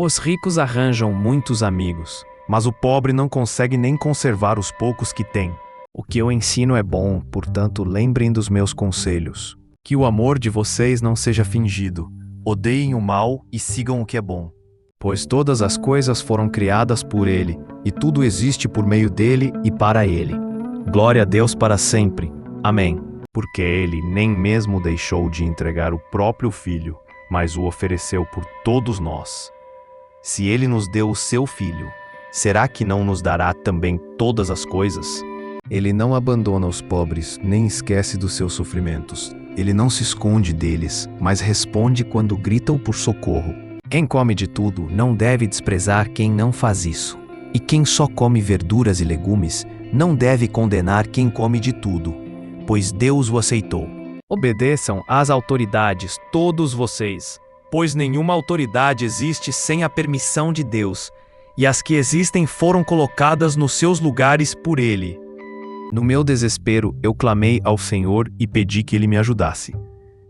Os ricos arranjam muitos amigos, mas o pobre não consegue nem conservar os poucos que tem. O que eu ensino é bom, portanto lembrem dos meus conselhos. Que o amor de vocês não seja fingido. Odeiem o mal e sigam o que é bom. Pois todas as coisas foram criadas por Ele, e tudo existe por meio dele e para Ele. Glória a Deus para sempre. Amém. Porque Ele nem mesmo deixou de entregar o próprio Filho, mas o ofereceu por todos nós. Se Ele nos deu o seu Filho, será que não nos dará também todas as coisas? Ele não abandona os pobres, nem esquece dos seus sofrimentos. Ele não se esconde deles, mas responde quando gritam por socorro. Quem come de tudo não deve desprezar quem não faz isso. E quem só come verduras e legumes não deve condenar quem come de tudo, pois Deus o aceitou. Obedeçam às autoridades, todos vocês, pois nenhuma autoridade existe sem a permissão de Deus, e as que existem foram colocadas nos seus lugares por Ele. No meu desespero, eu clamei ao Senhor e pedi que Ele me ajudasse.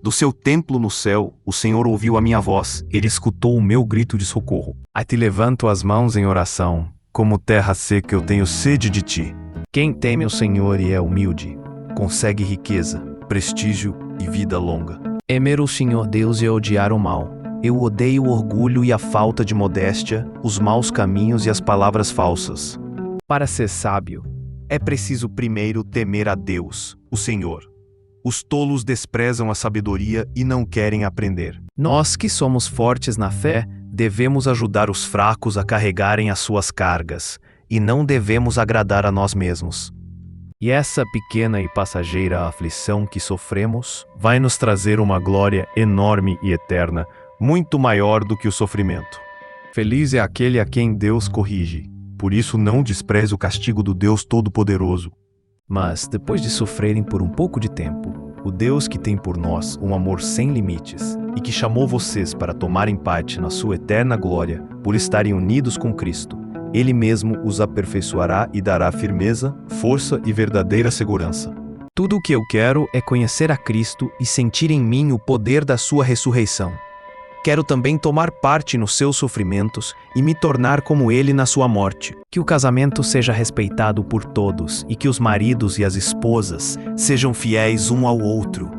Do seu templo no céu, o Senhor ouviu a minha voz, Ele escutou o meu grito de socorro. A ti levanto as mãos em oração, como terra seca eu tenho sede de ti. Quem teme o Senhor e é humilde, consegue riqueza, prestígio e vida longa. Temer o Senhor Deus e odiar o mal. Eu odeio o orgulho e a falta de modéstia, os maus caminhos e as palavras falsas. Para ser sábio, é preciso primeiro temer a Deus, o Senhor. Os tolos desprezam a sabedoria e não querem aprender. Nós que somos fortes na fé, devemos ajudar os fracos a carregarem as suas cargas, e não devemos agradar a nós mesmos. E essa pequena e passageira aflição que sofremos vai nos trazer uma glória enorme e eterna, muito maior do que o sofrimento. Feliz é aquele a quem Deus corrige. Por isso não despreze o castigo do Deus Todo-Poderoso. Mas, depois de sofrerem por um pouco de tempo, o Deus que tem por nós um amor sem limites e que chamou vocês para tomarem parte na sua eterna glória por estarem unidos com Cristo, Ele mesmo os aperfeiçoará e dará firmeza, força e verdadeira segurança. Tudo o que eu quero é conhecer a Cristo e sentir em mim o poder da sua ressurreição. Quero também tomar parte nos seus sofrimentos e me tornar como Ele na sua morte. Que o casamento seja respeitado por todos e que os maridos e as esposas sejam fiéis um ao outro.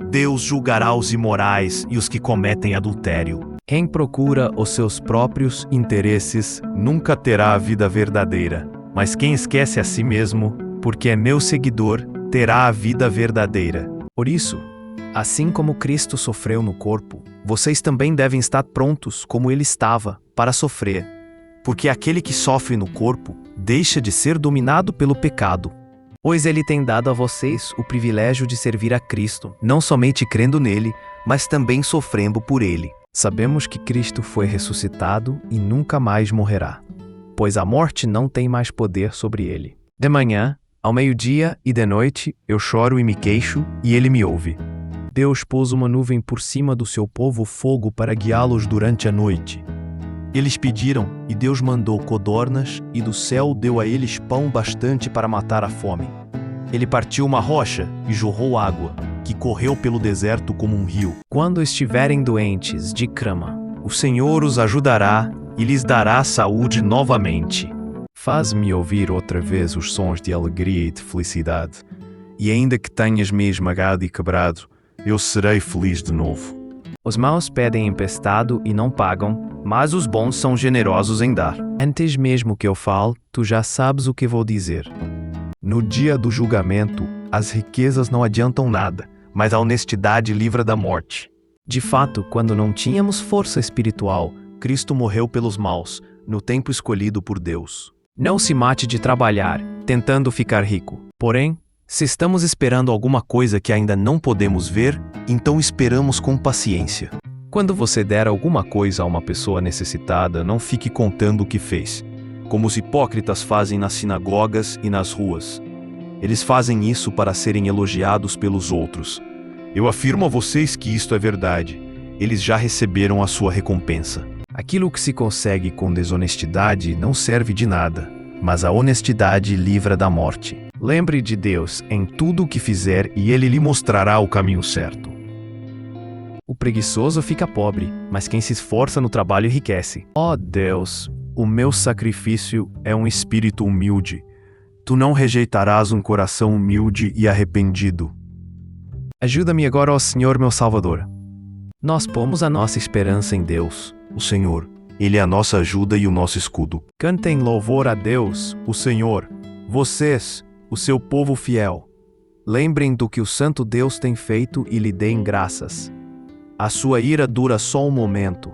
Deus julgará os imorais e os que cometem adultério. Quem procura os seus próprios interesses nunca terá a vida verdadeira, mas quem esquece a si mesmo, porque é meu seguidor, terá a vida verdadeira. Por isso, assim como Cristo sofreu no corpo, vocês também devem estar prontos como Ele estava, para sofrer. Porque aquele que sofre no corpo deixa de ser dominado pelo pecado. Pois Ele tem dado a vocês o privilégio de servir a Cristo, não somente crendo nele, mas também sofrendo por Ele. Sabemos que Cristo foi ressuscitado e nunca mais morrerá, pois a morte não tem mais poder sobre Ele. De manhã, ao meio-dia e de noite, eu choro e me queixo, e Ele me ouve. Deus pôs uma nuvem por cima do seu povo fogo para guiá-los durante a noite. Eles pediram, e Deus mandou codornas, e do céu deu a eles pão bastante para matar a fome. Ele partiu uma rocha e jorrou água, que correu pelo deserto como um rio. Quando estiverem doentes de cama, o Senhor os ajudará e lhes dará saúde novamente. Faz-me ouvir outra vez os sons de alegria e de felicidade, e ainda que tenhas me esmagado e quebrado, eu serei feliz de novo. Os maus pedem emprestado e não pagam, mas os bons são generosos em dar. Antes mesmo que eu fale, tu já sabes o que vou dizer. No dia do julgamento, as riquezas não adiantam nada, mas a honestidade livra da morte. De fato, quando não tínhamos força espiritual, Cristo morreu pelos maus, no tempo escolhido por Deus. Não se mate de trabalhar, tentando ficar rico. Porém, se estamos esperando alguma coisa que ainda não podemos ver, então esperamos com paciência. Quando você der alguma coisa a uma pessoa necessitada, não fique contando o que fez, como os hipócritas fazem nas sinagogas e nas ruas. Eles fazem isso para serem elogiados pelos outros. Eu afirmo a vocês que isto é verdade. Eles já receberam a sua recompensa. Aquilo que se consegue com desonestidade não serve de nada, mas a honestidade livra da morte. Lembre de Deus em tudo o que fizer e Ele lhe mostrará o caminho certo. O O preguiçoso fica pobre, mas quem se esforça no trabalho enriquece. Ó Deus, o meu sacrifício é um espírito humilde. Tu não rejeitarás um coração humilde e arrependido. Ajuda-me agora, ó Senhor, meu Salvador. Nós pomos a nossa esperança em Deus, o Senhor. Ele é a nossa ajuda e o nosso escudo. Cantem louvor a Deus, o Senhor. Vocês, o seu povo fiel. Lembrem do que o Santo Deus tem feito e lhe deem graças. A sua ira dura só um momento,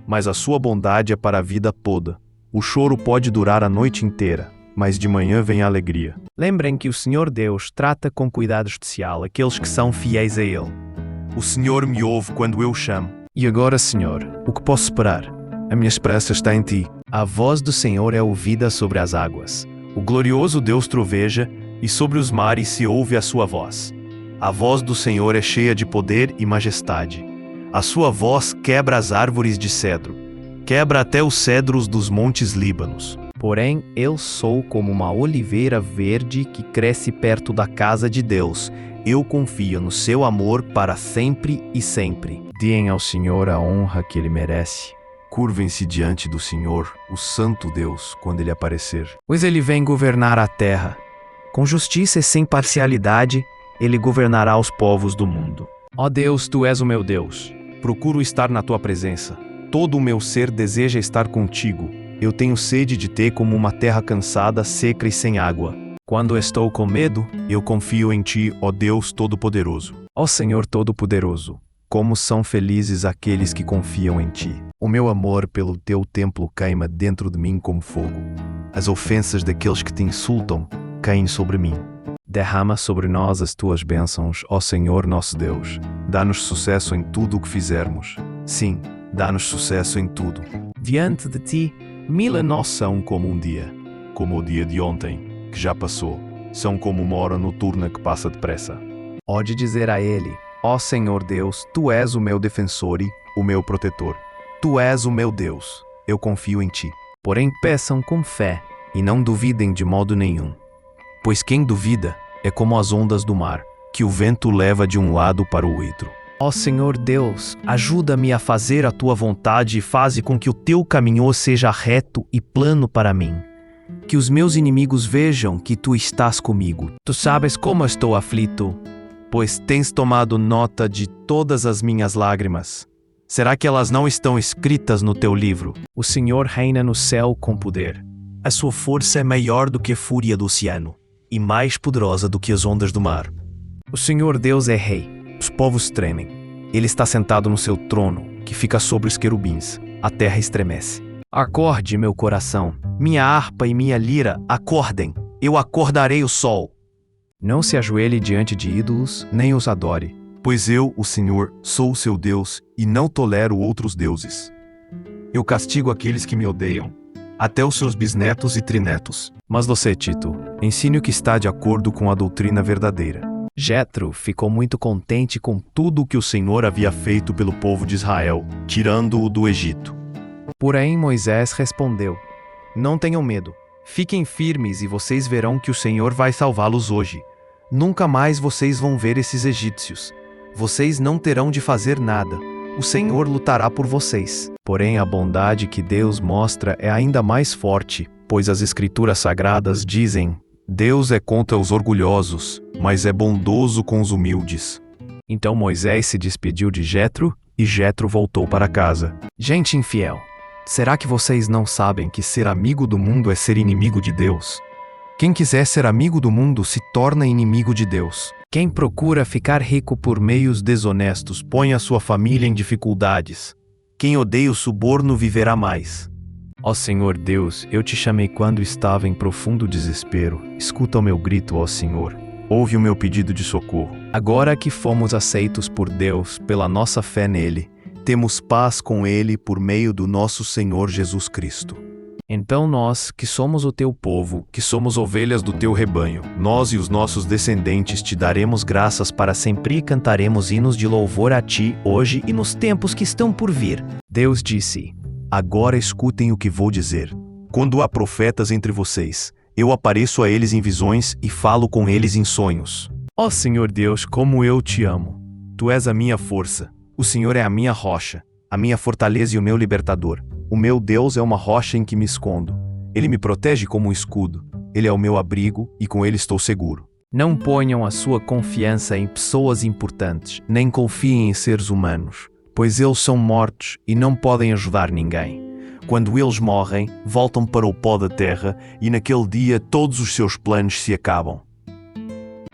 mas a sua bondade é para a vida toda. O choro pode durar a noite inteira, mas de manhã vem a alegria. Lembrem que o Senhor Deus trata com cuidado especial aqueles que são fiéis a Ele. O Senhor me ouve quando eu chamo. E agora, Senhor, o que posso esperar? A minha esperança está em Ti. A voz do Senhor é ouvida sobre as águas. O glorioso Deus troveja, e sobre os mares se ouve a sua voz. A voz do Senhor é cheia de poder e majestade. A sua voz quebra as árvores de cedro. Quebra até os cedros dos montes Líbanos. Porém, eu sou como uma oliveira verde que cresce perto da casa de Deus. Eu confio no seu amor para sempre e sempre. Deem ao Senhor a honra que Ele merece. Curvem-se diante do Senhor, o Santo Deus, quando Ele aparecer. Pois Ele vem governar a terra. Com justiça e sem parcialidade, Ele governará os povos do mundo. Ó Deus, Tu és o meu Deus. Procuro estar na Tua presença. Todo o meu ser deseja estar contigo. Eu tenho sede de Te como uma terra cansada, seca e sem água. Quando estou com medo, eu confio em Ti, ó Deus Todo-Poderoso. Ó Senhor Todo-Poderoso, como são felizes aqueles que confiam em Ti. O meu amor pelo Teu templo queima dentro de mim como fogo. As ofensas daqueles que Te insultam caem sobre mim. Derrama sobre nós as Tuas bênçãos, ó Senhor nosso Deus. Dá-nos sucesso em tudo o que fizermos. Sim, dá-nos sucesso em tudo. Diante de Ti, 1000 nós são como um dia. Como o dia de ontem, que já passou. São como uma hora noturna que passa depressa. Pode dizer a Ele, ó Senhor Deus, Tu és o meu defensor e o meu protetor. Tu és o meu Deus, eu confio em Ti. Porém peçam com fé, e não duvidem de modo nenhum. Pois quem duvida é como as ondas do mar, que o vento leva de um lado para o outro. Ó Senhor Deus, ajuda-me a fazer a Tua vontade e faze com que o Teu caminho seja reto e plano para mim. Que os meus inimigos vejam que Tu estás comigo. Tu sabes como estou aflito, pois tens tomado nota de todas as minhas lágrimas. Será que elas não estão escritas no Teu livro? O Senhor reina no céu com poder. A sua força é maior do que a fúria do oceano, e mais poderosa do que as ondas do mar. O Senhor Deus é Rei. Os povos tremem. Ele está sentado no seu trono, que fica sobre os querubins. A terra estremece. Acorde, meu coração. Minha harpa e minha lira, acordem. Eu acordarei o sol. Não se ajoelhe diante de ídolos, nem os adore. Pois eu, o Senhor, sou o seu Deus, e não tolero outros deuses. Eu castigo aqueles que me odeiam, até os seus bisnetos e trinetos. Mas você, Tito, ensine o que está de acordo com a doutrina verdadeira. Jetro ficou muito contente com tudo o que o Senhor havia feito pelo povo de Israel, tirando-o do Egito. Porém, Moisés respondeu: Não tenham medo. Fiquem firmes e vocês verão que o Senhor vai salvá-los hoje. Nunca mais vocês vão ver esses egípcios. Vocês não terão de fazer nada. O Senhor lutará por vocês. Porém, a bondade que Deus mostra é ainda mais forte, pois as Escrituras Sagradas dizem: Deus é contra os orgulhosos, mas é bondoso com os humildes. Então Moisés se despediu de Jetro, e Jetro voltou para casa. Gente infiel, será que vocês não sabem que ser amigo do mundo é ser inimigo de Deus? Quem quiser ser amigo do mundo se torna inimigo de Deus. Quem procura ficar rico por meios desonestos põe a sua família em dificuldades. Quem odeia o suborno viverá mais. Ó Senhor Deus, eu te chamei quando estava em profundo desespero. Escuta o meu grito, ó Senhor. Ouve o meu pedido de socorro. Agora que fomos aceitos por Deus pela nossa fé nele, temos paz com Ele por meio do nosso Senhor Jesus Cristo. Então nós, que somos o teu povo, que somos ovelhas do teu rebanho, nós e os nossos descendentes te daremos graças para sempre e cantaremos hinos de louvor a ti, hoje e nos tempos que estão por vir. Deus disse: Agora escutem o que vou dizer. Quando há profetas entre vocês, eu apareço a eles em visões e falo com eles em sonhos. Ó Senhor Deus, como eu te amo! Tu és a minha força. O Senhor é a minha rocha, a minha fortaleza e o meu libertador. O meu Deus é uma rocha em que me escondo. Ele me protege como um escudo. Ele é o meu abrigo e com ele estou seguro. Não ponham a sua confiança em pessoas importantes, nem confiem em seres humanos, pois eles são mortos e não podem ajudar ninguém. Quando eles morrem, voltam para o pó da terra e naquele dia todos os seus planos se acabam.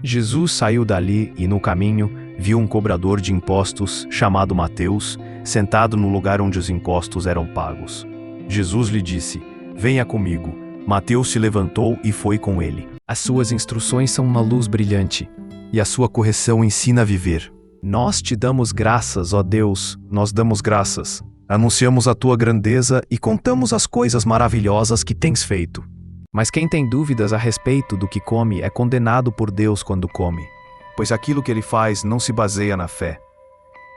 Jesus saiu dali e no caminho viu um cobrador de impostos chamado Mateus, sentado no lugar onde os impostos eram pagos. Jesus lhe disse: "Venha comigo." Mateus se levantou e foi com ele. As suas instruções são uma luz brilhante, e a sua correção ensina a viver. Nós te damos graças, ó Deus, nós damos graças. Anunciamos a tua grandeza e contamos as coisas maravilhosas que tens feito. Mas quem tem dúvidas a respeito do que come é condenado por Deus quando come, pois aquilo que ele faz não se baseia na fé.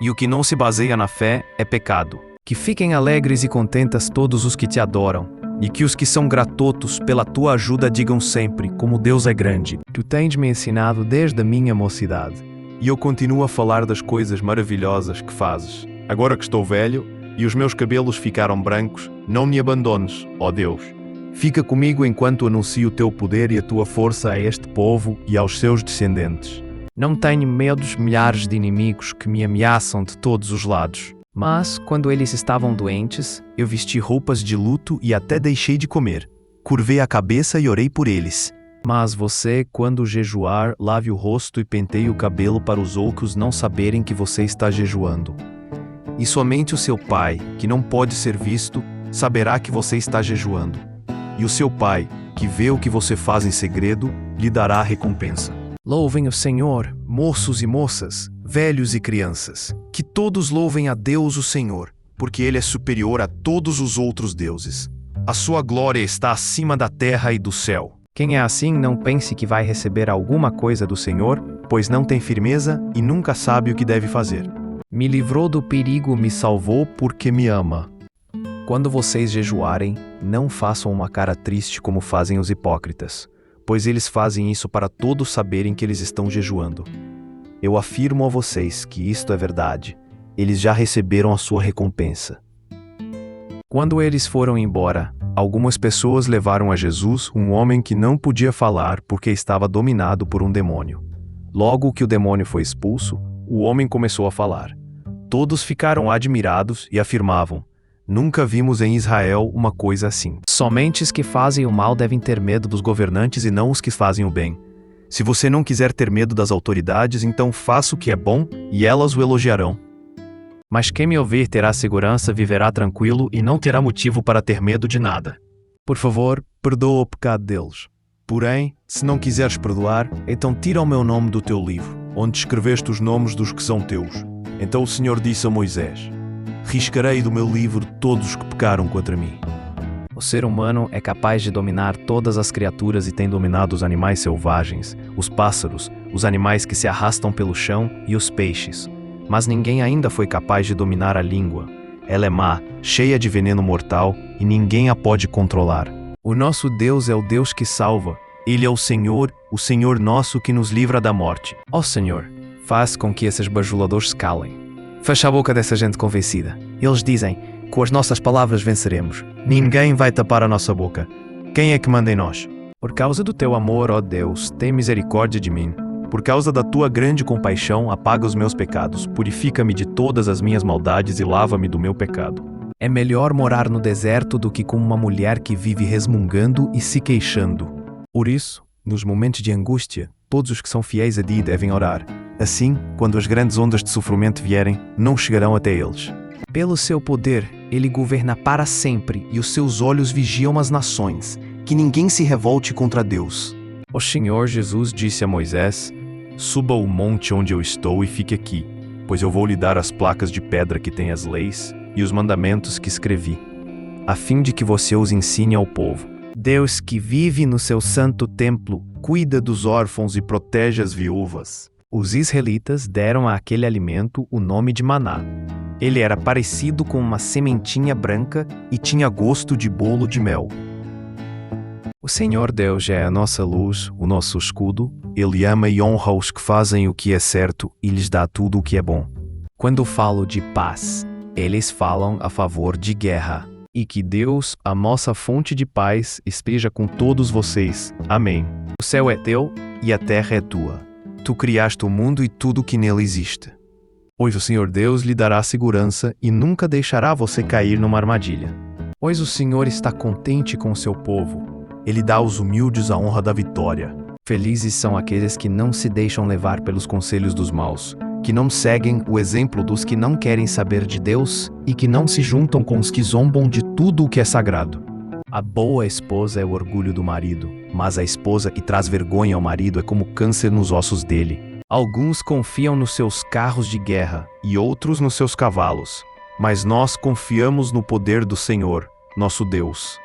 E o que não se baseia na fé é pecado. Que fiquem alegres e contentas todos os que te adoram, e que os que são gratotos pela tua ajuda digam sempre, como Deus é grande. Tu tens me ensinado desde a minha mocidade, e eu continuo a falar das coisas maravilhosas que fazes. Agora que estou velho, e os meus cabelos ficaram brancos, não me abandones, ó Deus. Fica comigo enquanto anuncio o teu poder e a tua força a este povo e aos seus descendentes. Não tenho medo dos milhares de inimigos que me ameaçam de todos os lados. Mas, quando eles estavam doentes, eu vesti roupas de luto e até deixei de comer. Curvei a cabeça e orei por eles. Mas você, quando jejuar, lave o rosto e penteie o cabelo para os outros não saberem que você está jejuando. E somente o seu pai, que não pode ser visto, saberá que você está jejuando. E o seu pai, que vê o que você faz em segredo, lhe dará a recompensa. Louvem o Senhor, moços e moças, velhos e crianças. Que todos louvem a Deus o Senhor, porque Ele é superior a todos os outros deuses. A sua glória está acima da terra e do céu. Quem é assim não pense que vai receber alguma coisa do Senhor, pois não tem firmeza e nunca sabe o que deve fazer. Me livrou do perigo, me salvou porque me ama. Quando vocês jejuarem, não façam uma cara triste como fazem os hipócritas, pois eles fazem isso para todos saberem que eles estão jejuando. Eu afirmo a vocês que isto é verdade. Eles já receberam a sua recompensa. Quando eles foram embora, algumas pessoas levaram a Jesus um homem que não podia falar porque estava dominado por um demônio. Logo que o demônio foi expulso, o homem começou a falar. Todos ficaram admirados e afirmavam: "Nunca vimos em Israel uma coisa assim." Somente os que fazem o mal devem ter medo dos governantes e não os que fazem o bem. Se você não quiser ter medo das autoridades, então faça o que é bom e elas o elogiarão. Mas quem me ouvir terá segurança, viverá tranquilo e não terá motivo para ter medo de nada. Por favor, perdoa o pecado deles. Porém, se não quiseres perdoar, então tira o meu nome do teu livro, onde escreveste os nomes dos que são teus. Então o Senhor disse a Moisés: "Riscarei do meu livro todos os que pecaram contra mim." O ser humano é capaz de dominar todas as criaturas e tem dominado os animais selvagens, os pássaros, os animais que se arrastam pelo chão e os peixes. Mas ninguém ainda foi capaz de dominar a língua. Ela é má, cheia de veneno mortal e ninguém a pode controlar. O nosso Deus é o Deus que salva. Ele é o Senhor nosso que nos livra da morte. Ó Senhor, faz com que esses bajuladores se calem. Fecha a boca dessa gente convencida. Eles dizem: "Com as nossas palavras venceremos. Ninguém vai tapar a nossa boca. Quem é que manda em nós?" Por causa do teu amor, ó Deus, tem misericórdia de mim. Por causa da tua grande compaixão, apaga os meus pecados, purifica-me de todas as minhas maldades e lava-me do meu pecado. É melhor morar no deserto do que com uma mulher que vive resmungando e se queixando. Por isso, nos momentos de angústia, todos os que são fiéis a ti devem orar. Assim, quando as grandes ondas de sofrimento vierem, não chegarão até eles. Pelo seu poder, ele governa para sempre e os seus olhos vigiam as nações, que ninguém se revolte contra Deus. O Senhor Jesus disse a Moisés: "Suba o monte onde eu estou e fique aqui, pois eu vou lhe dar as placas de pedra que têm as leis e os mandamentos que escrevi, a fim de que você os ensine ao povo." Deus que vive no seu santo templo, cuida dos órfãos e protege as viúvas. Os israelitas deram àquele alimento o nome de maná. Ele era parecido com uma sementinha branca e tinha gosto de bolo de mel. O Senhor Deus é a nossa luz, o nosso escudo. Ele ama e honra os que fazem o que é certo e lhes dá tudo o que é bom. Quando falo de paz, eles falam a favor de guerra. E que Deus, a nossa fonte de paz, esteja com todos vocês. Amém. O céu é teu e a terra é tua. Tu criaste o mundo e tudo que nele existe. Hoje o Senhor Deus lhe dará segurança e nunca deixará você cair numa armadilha. Pois o Senhor está contente com o seu povo. Ele dá aos humildes a honra da vitória. Felizes são aqueles que não se deixam levar pelos conselhos dos maus, que não seguem o exemplo dos que não querem saber de Deus e que não se juntam com os que zombam de tudo o que é sagrado. A boa esposa é o orgulho do marido, mas a esposa que traz vergonha ao marido é como câncer nos ossos dele. Alguns confiam nos seus carros de guerra e outros nos seus cavalos, mas nós confiamos no poder do Senhor, nosso Deus.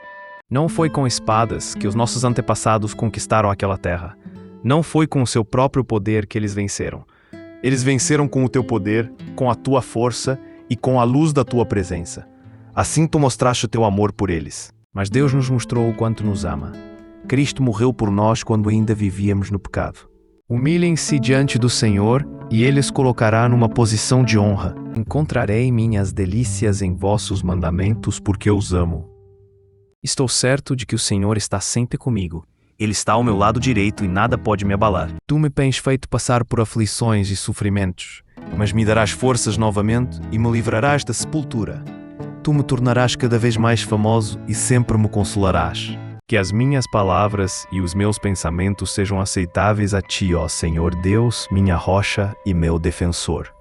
Não foi com espadas que os nossos antepassados conquistaram aquela terra. Não foi com o seu próprio poder que eles venceram. Eles venceram com o teu poder, com a tua força e com a luz da tua presença. Assim tu mostraste o teu amor por eles. Mas Deus nos mostrou o quanto nos ama. Cristo morreu por nós quando ainda vivíamos no pecado. Humilhem-se diante do Senhor e Ele os colocará numa posição de honra. Encontrarei minhas delícias em vossos mandamentos porque eu os amo. Estou certo de que o Senhor está sempre comigo. Ele está ao meu lado direito e nada pode me abalar. Tu me tens feito passar por aflições e sofrimentos, mas me darás forças novamente e me livrarás da sepultura. Tu me tornarás cada vez mais famoso e sempre me consolarás. Que as minhas palavras e os meus pensamentos sejam aceitáveis a Ti, ó Senhor Deus, minha rocha e meu defensor.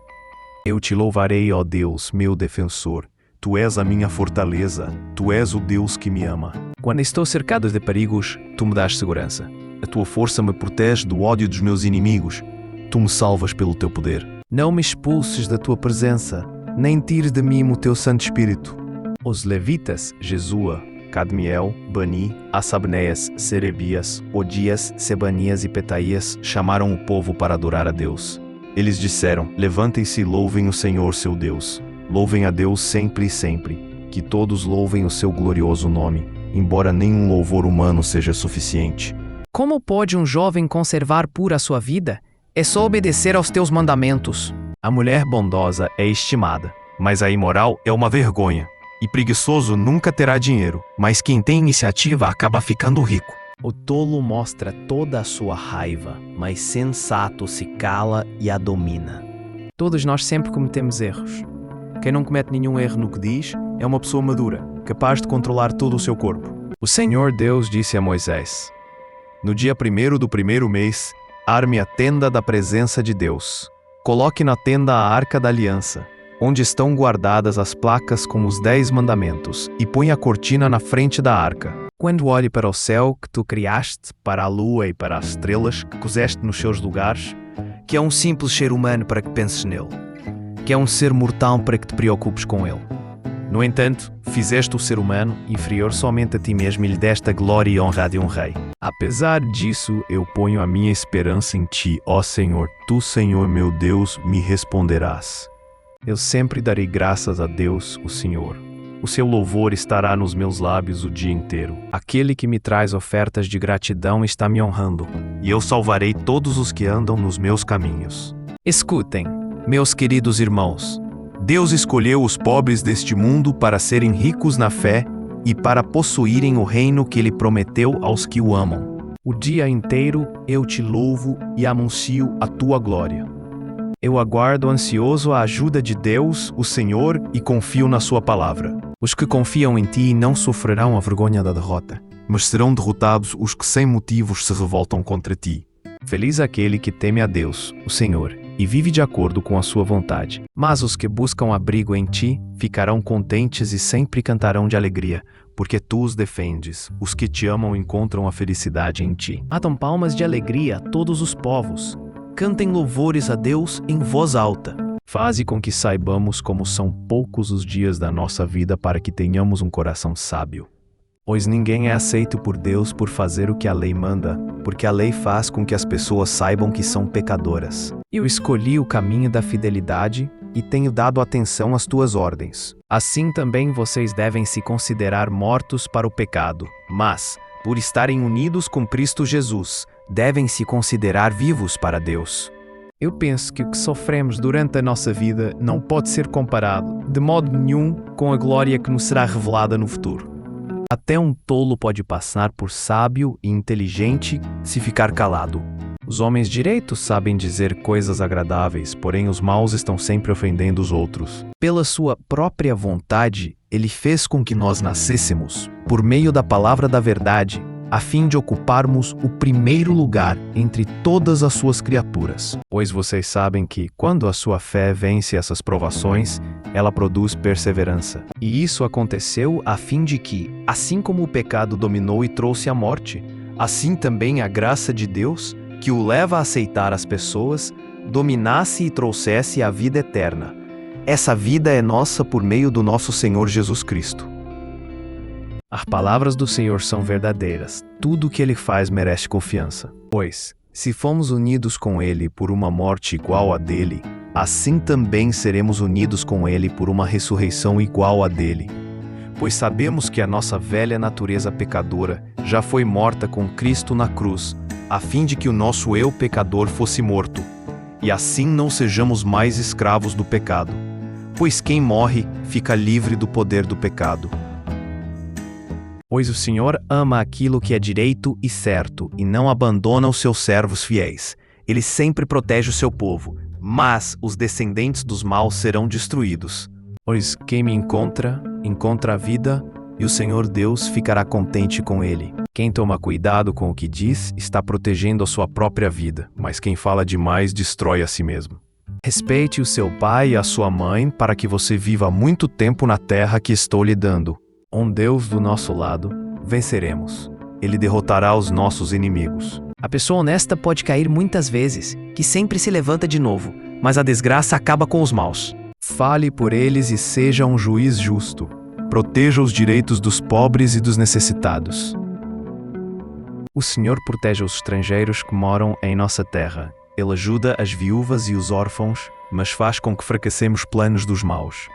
Eu te louvarei, ó Deus, meu defensor. Tu és a minha fortaleza, Tu és o Deus que me ama. Quando estou cercado de perigos, Tu me dás segurança. A Tua força me protege do ódio dos meus inimigos. Tu me salvas pelo Teu poder. Não me expulses da Tua presença, nem tires de mim o Teu Santo Espírito. Os levitas, Jesua, Cadmiel, Bani, Assabneias, Serebias, Odias, Sebanias e Petaias chamaram o povo para adorar a Deus. Eles disseram: levantem-se e louvem o Senhor seu Deus. Louvem a Deus sempre e sempre, que todos louvem o seu glorioso nome, embora nenhum louvor humano seja suficiente. Como pode um jovem conservar pura a sua vida? É só obedecer aos teus mandamentos. A mulher bondosa é estimada, mas a imoral é uma vergonha. E preguiçoso nunca terá dinheiro, mas quem tem iniciativa acaba ficando rico. O tolo mostra toda a sua raiva, mas sensato se cala e a domina. Todos nós sempre cometemos erros. Quem não comete nenhum erro no que diz é uma pessoa madura, capaz de controlar todo o seu corpo. O Senhor Deus disse a Moisés: no dia 1º do 1º mês, arme a tenda da presença de Deus. Coloque na tenda a arca da aliança, onde estão guardadas as placas com os 10 mandamentos, e põe a cortina na frente da arca. Quando olhe para o céu que tu criaste, para a lua e para as estrelas que puseste nos seus lugares, que é um simples ser humano para que penses nele, que é um ser mortal para que te preocupes com ele. No entanto, fizeste o ser humano inferior somente a ti mesmo e lhe deste a glória e honra de um rei. Apesar disso, eu ponho a minha esperança em ti, ó Senhor. Tu, Senhor meu Deus, me responderás. Eu sempre darei graças a Deus, o Senhor. O seu louvor estará nos meus lábios o dia inteiro. Aquele que me traz ofertas de gratidão está me honrando, e eu salvarei todos os que andam nos meus caminhos. Escutem, meus queridos irmãos. Deus escolheu os pobres deste mundo para serem ricos na fé e para possuírem o reino que Ele prometeu aos que o amam. O dia inteiro eu te louvo e anuncio a tua glória. Eu aguardo ansioso a ajuda de Deus, o Senhor, e confio na sua palavra. Os que confiam em ti não sofrerão a vergonha da derrota, mas serão derrotados os que sem motivos se revoltam contra ti. Feliz aquele que teme a Deus, o Senhor, e vive de acordo com a sua vontade. Mas os que buscam abrigo em ti ficarão contentes e sempre cantarão de alegria, porque tu os defendes. Os que te amam encontram a felicidade em ti. Batam palmas de alegria a todos os povos. Cantem louvores a Deus em voz alta. Faze com que saibamos como são poucos os dias da nossa vida para que tenhamos um coração sábio. Pois ninguém é aceito por Deus por fazer o que a lei manda, porque a lei faz com que as pessoas saibam que são pecadoras. Eu escolhi o caminho da fidelidade e tenho dado atenção às tuas ordens. Assim também vocês devem se considerar mortos para o pecado, mas, por estarem unidos com Cristo Jesus, devem se considerar vivos para Deus. Eu penso que o que sofremos durante a nossa vida não pode ser comparado, de modo nenhum, com a glória que nos será revelada no futuro. Até um tolo pode passar por sábio e inteligente se ficar calado. Os homens direitos sabem dizer coisas agradáveis, porém os maus estão sempre ofendendo os outros. Pela sua própria vontade, ele fez com que nós nascêssemos, por meio da palavra da verdade, a fim de ocuparmos o primeiro lugar entre todas as suas criaturas. Pois vocês sabem que, quando a sua fé vence essas provações, ela produz perseverança. E isso aconteceu a fim de que, assim como o pecado dominou e trouxe a morte, assim também a graça de Deus, que o leva a aceitar as pessoas, dominasse e trouxesse a vida eterna. Essa vida é nossa por meio do nosso Senhor Jesus Cristo. As palavras do Senhor são verdadeiras. Tudo o que Ele faz merece confiança. Pois, se fomos unidos com Ele por uma morte igual à dele, assim também seremos unidos com Ele por uma ressurreição igual à dele. Pois sabemos que a nossa velha natureza pecadora já foi morta com Cristo na cruz, a fim de que o nosso eu pecador fosse morto, e assim não sejamos mais escravos do pecado. Pois quem morre fica livre do poder do pecado. Pois o Senhor ama aquilo que é direito e certo, e não abandona os seus servos fiéis. Ele sempre protege o seu povo, mas os descendentes dos maus serão destruídos. Pois quem me encontra, encontra a vida, e o Senhor Deus ficará contente com ele. Quem toma cuidado com o que diz, está protegendo a sua própria vida, mas quem fala demais destrói a si mesmo. Respeite o seu pai e a sua mãe para que você viva muito tempo na terra que estou lhe dando. Com Deus do nosso lado, venceremos. Ele derrotará os nossos inimigos. A pessoa honesta pode cair muitas vezes, que sempre se levanta de novo, mas a desgraça acaba com os maus. Fale por eles e seja um juiz justo. Proteja os direitos dos pobres e dos necessitados. O Senhor protege os estrangeiros que moram em nossa terra. Ele ajuda as viúvas e os órfãos, mas faz com que fracassemos planos dos maus.